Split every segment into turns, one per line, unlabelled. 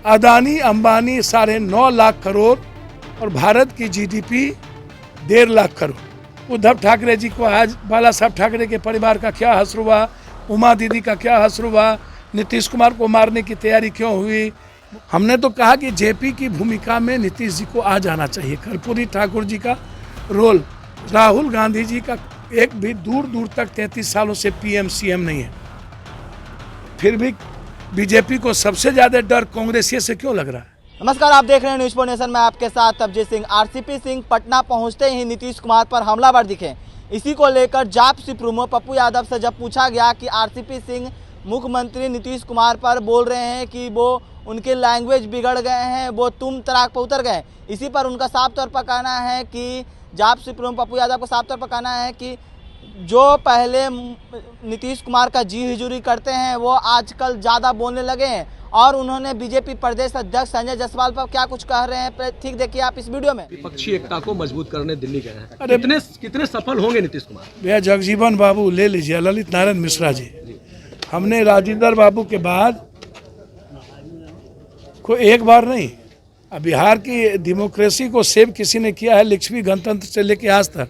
अदानी अंबानी 9.5 लाख करोड़ और भारत की जीडीपी 1.5 लाख करोड़। उद्धव ठाकरे जी को आज बाला साहब ठाकरे के परिवार का क्या हश्र हुआ, उमा दीदी का क्या हश्र हुआ, नीतीश कुमार को मारने की तैयारी क्यों हुई। हमने तो कहा कि जेपी की भूमिका में नीतीश जी को आ जाना चाहिए। कर्पूरी ठाकुर जी का रोल, राहुल गांधी जी का एक भी दूर दूर तक 33 सालों से पीएम सीएम नहीं है, फिर भी बीजेपी को सबसे ज्यादा डर कांग्रेसियों से क्यों लग रहा है।
नमस्कार, आप देख रहे हैं न्यूज़ फॉर नेशन में आपके साथ अभिजीत सिंह। आरसीपी सिंह पटना पहुंचते ही नीतीश कुमार पर हमलावर दिखे। इसी को लेकर जाप प्रोमो पप्पू यादव से जब पूछा गया कि आरसीपी सिंह मुख्यमंत्री नीतीश कुमार पर बोल रहे हैं कि वो उनके लैंग्वेज बिगड़ गए हैं, वो तुम तराक पर उतर गए, इसी पर उनका साफ तौर पर कहना है कि जाप प्रोमो पप्पू यादव को साफ तौर पर कहना है कि जो पहले नीतीश कुमार का जी हुजूरी करते हैं वो आजकल ज़्यादा बोलने लगे हैं। और उन्होंने बीजेपी प्रदेश अध्यक्ष संजय जायसवाल पर क्या कुछ कह रहे हैं, ठीक देखिए आप इस वीडियो में।
विपक्षी एकता को मजबूत करने दिल्ली गए हैं। अरे कितने सफल होंगे नीतीश कुमार?
भैया जगजीवन बाबू ले लीजिए, ललित नारायण मिश्रा जी, हमने राजेंद्र बाबू के बाद को एक बार नहीं, अब बिहार की डेमोक्रेसी को सेव किसी ने किया है, लिच्छवी गणतंत्र से लेके आज तक,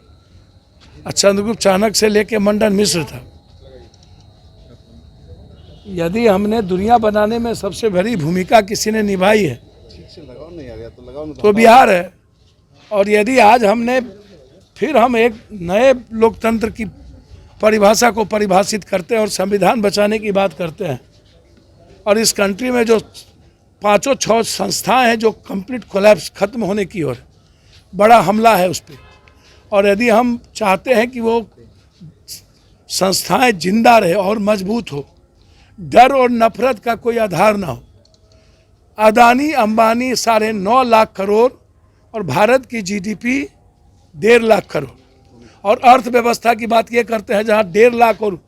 चंद्रगुप्त चाणक्य से लेके मंडन मिश्र था। यदि हमने दुनिया बनाने में सबसे बड़ी भूमिका किसी ने निभाई है तो बिहार है। और यदि आज हमने फिर हम एक नए लोकतंत्र की परिभाषा को परिभाषित करते हैं और संविधान बचाने की बात करते हैं, और इस कंट्री में जो 5-6 संस्थाएं हैं जो कंप्लीट कोलैप्स खत्म होने की ओर, बड़ा हमला है उस पर, और यदि हम चाहते हैं कि वो संस्थाएं जिंदा रहे और मजबूत हो, डर और नफरत का कोई आधार ना हो। अदानी अंबानी 9.5 लाख करोड़ और भारत की जीडीपी 1.5 लाख करोड़, और अर्थव्यवस्था की बात ये करते हैं जहाँ 1.5 लाख और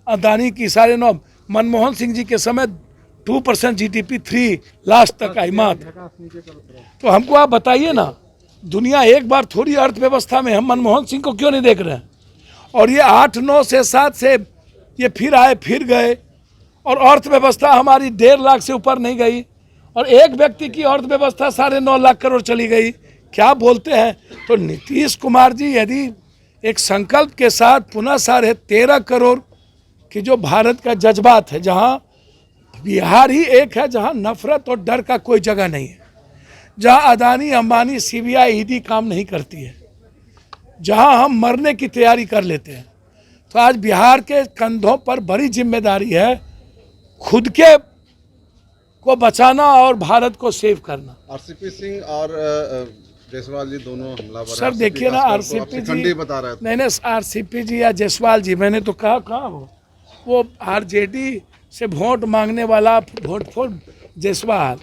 अदानी की 9.5। मनमोहन सिंह जी के समय 2% जीडीपी 3 लाख तक आई मात्र। तो हमको आप बताइए ना, दुनिया एक बार थोड़ी अर्थव्यवस्था में, हम मनमोहन सिंह को क्यों नहीं देख रहे हैं? और ये 8, 9 से 7 से ये फिर आए फिर गए, और अर्थव्यवस्था हमारी 1.5 लाख से ऊपर नहीं गई, और एक व्यक्ति की अर्थव्यवस्था 9.5 लाख करोड़ चली गई। क्या बोलते हैं? तो नीतीश कुमार जी यदि एक संकल्प के साथ पुनः 13.5 करोड़ की जो भारत का जज्बात है, जहाँ बिहार ही एक है जहाँ नफरत और डर का कोई जगह नहीं है, जहाँ अदानी अंबानी सीबीआई ईडी काम नहीं करती है, जहाँ हम मरने की तैयारी कर लेते हैं, तो आज बिहार के कंधों पर बड़ी जिम्मेदारी है खुद के को बचाना और भारत को सेव करना।
आरसीपी सिंह और जायसवाल जी दोनों हमलावर।
सर देखिए ना, आरसीपी जी
बता रहे थे।
नहीं, आरसीपी जी या जायसवाल जी, मैंने तो कहा वो आरजेडी से वोट मांगने वाला वोट जायसवाल,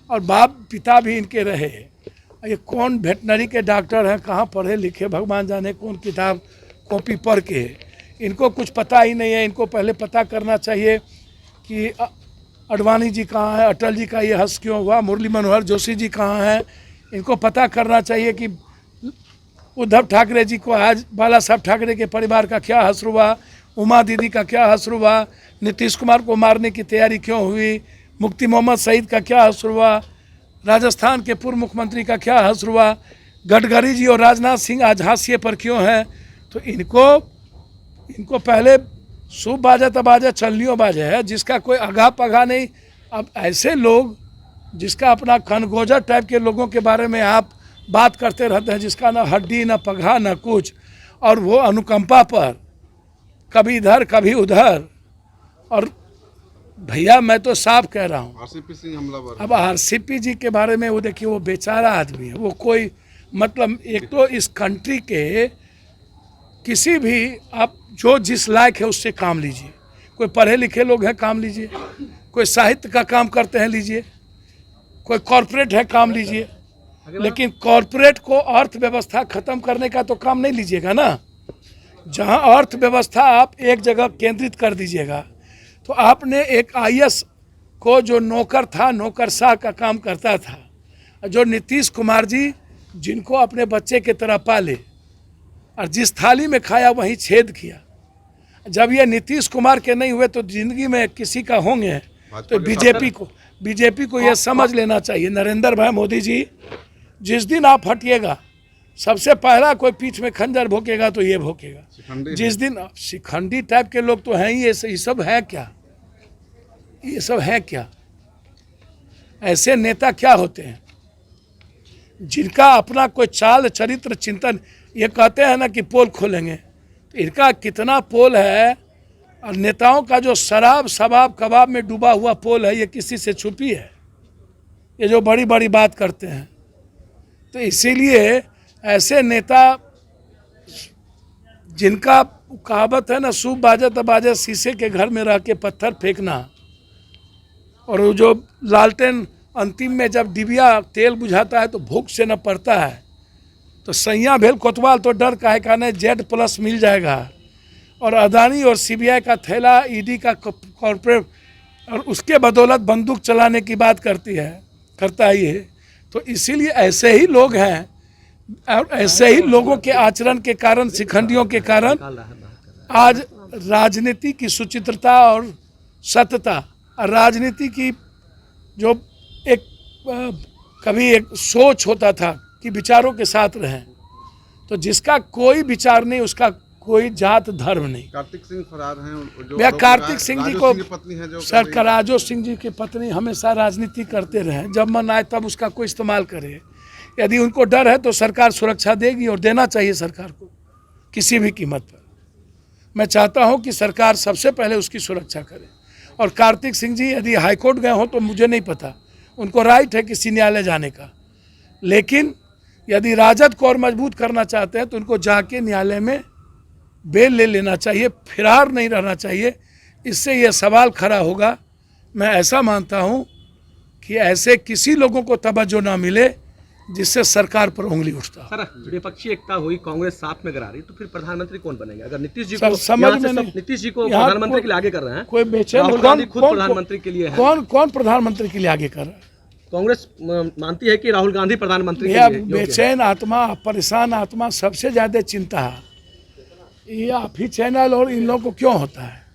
और बाप पिता भी इनके रहे। ये कौन वेटनरी के डॉक्टर हैं, कहाँ पढ़े लिखे, भगवान जाने कौन किताब कॉपी पढ़ के, इनको कुछ पता ही नहीं है। इनको पहले पता करना चाहिए कि अडवाणी जी कहाँ हैं, अटल जी का ये हंस क्यों हुआ, मुरली मनोहर जोशी जी कहाँ हैं। इनको पता करना चाहिए कि उद्धव ठाकरे जी को आज बाला साहब ठाकरे के परिवार का क्या हश्र हुआ, उमा दीदी का क्या हश्र हुआ, नीतीश कुमार को मारने की तैयारी क्यों हुई, मुफ्ती मोहम्मद सईद का क्या हश्र हुआ, राजस्थान के पूर्व मुख्यमंत्री का क्या हश्र हुआ, गडकरी जी और राजनाथ सिंह आज हाशिए पर क्यों हैं। तो इनको पहले सूप बाजा तबाजा चलनियों बाजा है, जिसका कोई अगा पगा नहीं। अब ऐसे लोग जिसका अपना खनगोजा टाइप के लोगों के बारे में आप बात करते रहते हैं, जिसका ना हड्डी ना पगा ना कुछ, और वो अनुकंपा पर कभी इधर कभी उधर। और भैया मैं तो साफ कह रहा हूँ,
आरसीपी सिंह हमलावर।
अब आरसीपी जी के बारे में वो देखिए, वो बेचारा आदमी है, वो कोई मतलब, एक तो इस कंट्री के किसी भी आप जो जिस लायक है उससे काम लीजिए। कोई पढ़े लिखे लोग हैं, काम लीजिए, कोई साहित्य का काम करते हैं, लीजिए, कोई कॉरपोरेट है, काम लीजिए, लेकिन कॉरपोरेट को अर्थव्यवस्था खत्म करने का तो काम नहीं लीजिएगा ना। जहां अर्थव्यवस्था आप एक जगह केंद्रित कर दीजिएगा, तो आपने एक आईएएस को जो नौकर था, नौकरशाह का काम करता था, जो नीतीश कुमार जी जिनको अपने बच्चे की तरह पाले और जिस थाली में खाया वहीं छेद किया, जब ये नीतीश कुमार के नहीं हुए तो जिंदगी में किसी का होंगे।
भाजपा
तो
के
बीजेपी को यह समझ लेना चाहिए, नरेंद्र भाई मोदी जी, जिस दिन आप हटिएगा सबसे पहला कोई पीठ में खंजर भोंकेगा तो ये भोंकेगा।
शिखंडी
जिस दिन शिखंडी टाइप के लोग तो हैं ही, ये सब है क्या, ये सब है क्या? ऐसे नेता क्या होते हैं जिनका अपना कोई चाल चरित्र चिंतन, ये कहते हैं ना कि पोल खोलेंगे, तो इनका कितना पोल है, और नेताओं का जो शराब शबाब कबाब में डूबा हुआ पोल है, ये किसी से छुपी है? ये जो बड़ी बड़ी बात करते हैं, तो इसीलिए ऐसे नेता जिनका कहावत है ना, सूप बाजे तो बाजे शीशे के घर में रह के पत्थर फेंकना, और वो जो लालटेन अंतिम में जब डिबिया तेल बुझाता है तो भूख से न पड़ता है, तो सैया भेल कोतवाल तो डर काहे का नहीं, Z+ मिल जाएगा, और अदानी और CBI का थैला, ED का कॉर्पोरेट, और उसके बदौलत बंदूक चलाने की बात करता है ये। तो इसीलिए ऐसे ही लोग हैं, और ऐसे ही लोगों के आचरण के कारण, शिखंडियों के कारण आज राजनीति की सुचित्रता और सत्यता, और राजनीति की जो एक कभी एक सोच होता था कि विचारों के साथ रहें, तो जिसका कोई विचार नहीं, उसका कोई जात धर्म नहीं।
कार्तिक सिंह फरार हैं, जो
भैया कार्तिक सिंह जी को,
पत्नी है जो
सर कराजो सिंह जी की पत्नी हमेशा राजनीति करते रहे, जब मन आए तब उसका कोई इस्तेमाल करे। यदि उनको डर है तो सरकार सुरक्षा देगी, और देना चाहिए सरकार को किसी भी कीमत पर। मैं चाहता हूं कि सरकार सबसे पहले उसकी सुरक्षा करे। और कार्तिक सिंह जी यदि हाईकोर्ट गए हो तो मुझे नहीं पता, उनको राइट है किसी न्यायालय जाने का, लेकिन यदि राजद को और मजबूत करना चाहते हैं तो उनको जाके न्यायालय में बेल ले लेना चाहिए, फिरार नहीं रहना चाहिए। इससे यह सवाल खड़ा होगा, मैं ऐसा मानता हूं कि ऐसे किसी लोगों को तवज्जो ना मिले जिससे सरकार पर उंगली उठता।
सर विपक्षी एकता हुई, कांग्रेस साथ में करा रही, तो फिर प्रधानमंत्री कौन बनेगा? अगर नीतीश जी
सर,
को
समझ में नहीं,
नीतीश जी को प्रधानमंत्री के लिए आगे कर रहे हैं,
कोई बेचैन,
राहुल गांधी खुद प्रधानमंत्री के लिए है,
कौन प्रधानमंत्री के लिए आगे कर रहा है?
कांग्रेस मानती है कि राहुल गांधी प्रधानमंत्री के
यह
लिए योग्य है।
बेचैन आत्मा, परेशान आत्मा सबसे ज्यादा चिंता है ये आप ही चैनल और इन लोगों को क्यों होता है?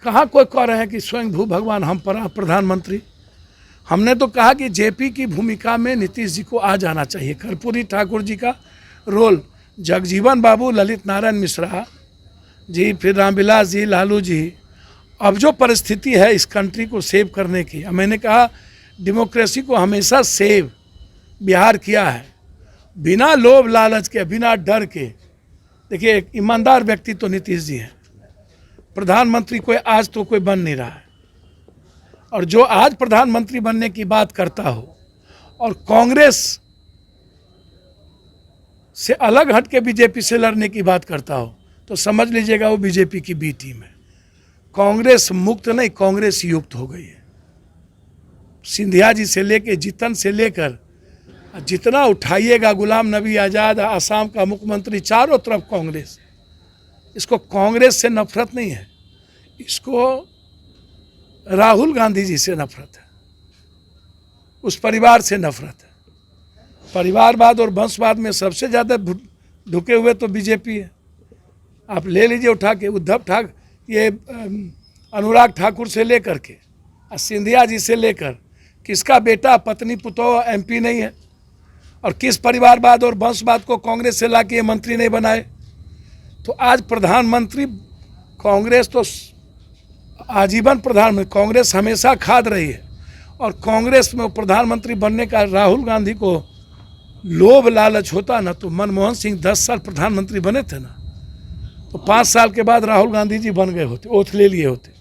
कहाँ कोई कह रहे हैं कि स्वयं भू भगवान हम प्रधानमंत्री? हमने तो कहा कि जेपी की भूमिका में नीतीश जी को आ जाना चाहिए। कर्पूरी ठाकुर जी का रोल, जगजीवन बाबू, ललित नारायण मिश्रा जी, फिर रामविलास जी, लालू जी, अब जो परिस्थिति है इस कंट्री को सेव करने की, मैंने कहा डेमोक्रेसी को हमेशा सेव बिहार किया है, बिना लोभ लालच के, बिना डर के। देखिए एक ईमानदार व्यक्ति तो नीतीश जी हैं, प्रधानमंत्री कोई आज तो कोई बन नहीं रहा है, और जो आज प्रधानमंत्री बनने की बात करता हो और कांग्रेस से अलग हट के बीजेपी से लड़ने की बात करता हो, तो समझ लीजिएगा वो बीजेपी की बी टीम है। कांग्रेस मुक्त नहीं, कांग्रेस युक्त हो गई है। सिंधिया जी से लेके, जीतन से लेकर, जितना उठाइएगा, गुलाम नबी आज़ाद, आसाम का मुख्यमंत्री, चारों तरफ कांग्रेस। इसको कांग्रेस से नफरत नहीं है, इसको राहुल गांधी जी से नफरत है, उस परिवार से नफरत है। परिवारवाद और वंशवाद में सबसे ज़्यादा ढुके हुए तो बीजेपी है। आप ले लीजिए उठा के, उद्धव ठाकरे, ये अनुराग ठाकुर से लेकर के, सिंधिया जी से लेकर, किसका बेटा पत्नी पुतौह MP नहीं है? और किस परिवारवाद और वंशवाद को कांग्रेस से ला के ये मंत्री नहीं बनाए? तो आज प्रधानमंत्री कांग्रेस तो आजीवन प्रधानमंत्री, कांग्रेस हमेशा खाद रही है, और कांग्रेस में प्रधानमंत्री बनने का राहुल गांधी को लोभ लालच होता ना, तो मनमोहन सिंह 10 साल प्रधानमंत्री बने थे ना, तो 5 साल के बाद राहुल गांधी जी बन गए होते, ओथ ले लिए होते।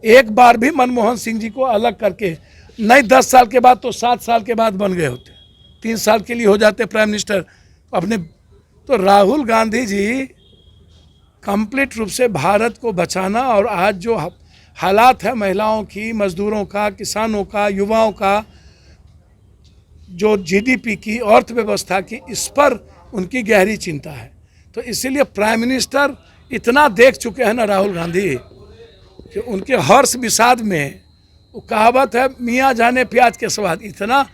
एक बार भी मनमोहन सिंह जी को अलग करके नहीं, 10 साल के बाद तो 7 साल के बाद बन गए होते, 3 साल के लिए हो जाते प्राइम मिनिस्टर अपने। तो राहुल गांधी जी कंप्लीट रूप से भारत को बचाना, और आज जो हालात है महिलाओं की, मजदूरों का, किसानों का, युवाओं का, जो GDP की, अर्थव्यवस्था की, इस पर उनकी गहरी चिंता है। तो इसीलिए प्राइम मिनिस्टर इतना देख चुके हैं ना राहुल गांधी, कि उनके हर्ष विषाद में वो कहावत है, मियाँ जाने प्याज के स्वाद। इतना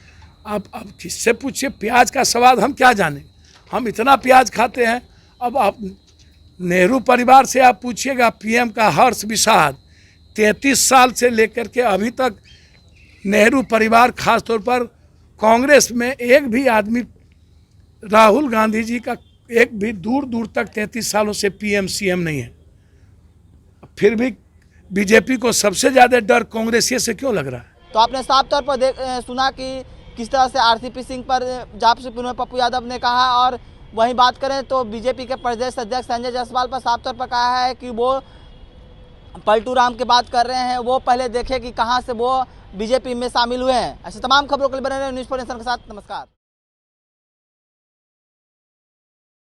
अब किससे पूछिए प्याज का स्वाद हम क्या जाने, हम इतना प्याज खाते हैं। अब आप नेहरू परिवार से आप पूछिएगा PM का हर्ष विषाद, 33 साल से लेकर के अभी तक नेहरू परिवार, खासतौर पर कांग्रेस में एक भी आदमी, राहुल गांधी जी का एक भी दूर दूर तक 33 सालों से पीएम सीएम नहीं है। फिर भी बीजेपी को सबसे ज़्यादा डर कांग्रेसियों से क्यों लग रहा है?
तो आपने साफ तौर पर सुना कि किस तरह से आरसीपी सिंह पर जाप से में पप्पू यादव ने कहा, और वहीं बात करें तो बीजेपी के प्रदेश अध्यक्ष संजय जायसवाल पर साफ तौर पर कहा है कि वो पलटू राम की बात कर रहे हैं, वो पहले देखें कि कहां से वो बीजेपी में शामिल हुए हैं। ऐसे तमाम खबरों के लिए बने रहे न्यूज़4नेशन के साथ। नमस्कार।